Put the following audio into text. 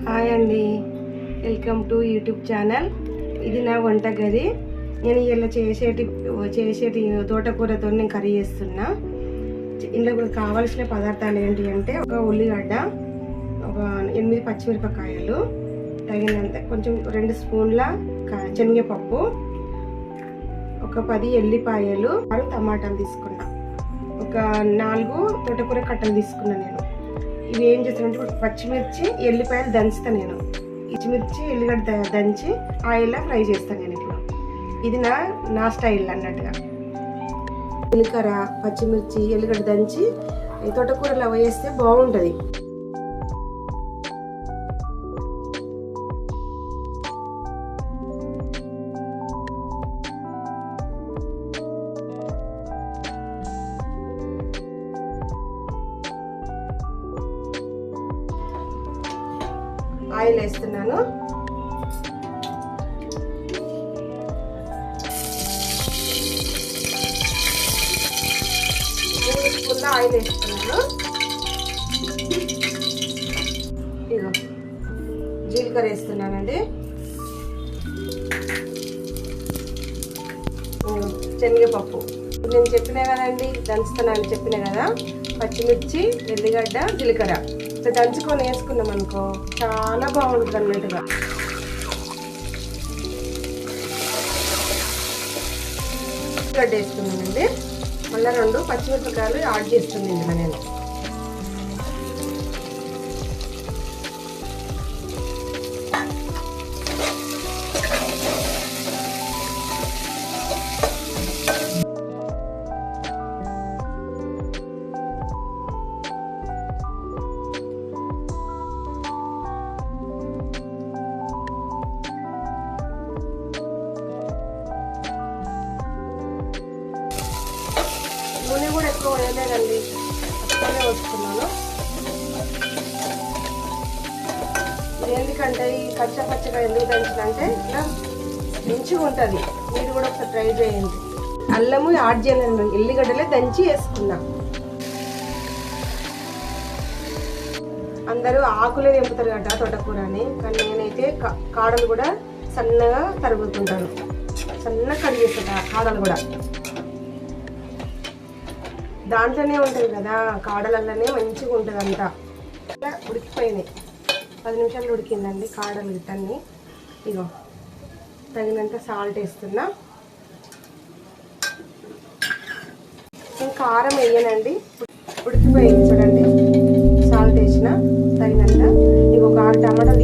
Hi అండి, welcome to YouTube channel. ఇది నా వంటగది. నేను ఇలా చేసేటి తోటకూరతో నేను కర్రీ చేస్తున్నా. ఇందులో కావాల్సిన పదార్థాలు ఏంటి అంటే, ఒక ఉల్లిగడ్డ, ఒక 8 పచ్చిమిరపకాయలు, తగినంత కొంచెం 2 స్పూన్ల శనగపప్పు, ఒక 10 ఎల్లిపాయలు, 6 టమాటాలు తీసుకున్నా, ఒక 4 తోటకూర కట్టలు తీసుకున్నా. నేను ఇవి ఏం చేస్తానంటే, పచ్చిమిర్చి ఎల్లిపాయలు దంచుతా. నేను పచ్చిమిర్చి ఎల్లిగడ్డ దంచి ఆయిల్లో ఫ్రై చేస్తాను. నేను ఇప్పుడు ఇది నా స్టైల్ అన్నట్టుగా. జీలకర్ర, పచ్చిమిర్చి, ఎల్లిగడ్డ దంచి తోటకూరలో వేస్తే బాగుంటుంది. ఆయిల్ వేస్తున్నాను. ఆయిల్ వేస్తున్నాను. ఇగో జీలకర్ర వేస్తున్నానండి, శనగపప్పు నేను చెప్పినా కదండి, దంచుతున్నాను చెప్పినా కదా. పచ్చిమిర్చి, ఎల్లిగడ్డ, జీలకర్ర దంచుకొని వేసుకున్నాం అనుకో చాలా బాగుంటుంది అన్నట్టుగా. గడ్డ వేసుకున్నానండి, మళ్ళీ 2 పచ్చిమిరపకాయలు యాడ్ చేస్తుంది ఇందులో నేను. నూనె కూడా ఎక్కువ వేయలేదండి, తక్కువనే వస్తున్నాను. ఇది ఎందుకంటే ఈ పచ్చగా ఎందుకు దంచినంటే ఇట్లా మంచిగా ఉంటుంది. మీరు కూడా ఒకసారి ట్రై చేయండి. అల్లము యాడ్ చేయలేదు, ఎల్లిగడ్డలే దంచి వేసుకున్నా. అందరూ ఆకులే తెంపుతారు కదా తోటకూరని, కానీ నేనైతే కాడలు కూడా సన్నగా తరుగుతుంటాను. సన్నగా కడిగేస్తా కాడలు కూడా. దాంట్లోనే ఉంటుంది కదా, కాడలలోనే మంచిగా ఉంటుంది అంతా. ఇలా ఉడికిపోయినాయి, 10 నిమిషాలు ఉడికిందండి కాడలు గిట్టన్ని. ఇగో తగినంత సాల్ట్ వేస్తున్నా. నేను కారం వేయనండి, ఉడికిపోయింది చూడండి. సాల్ట్ వేసిన తగినంత. ఇక ఒక 6 టమాటాలు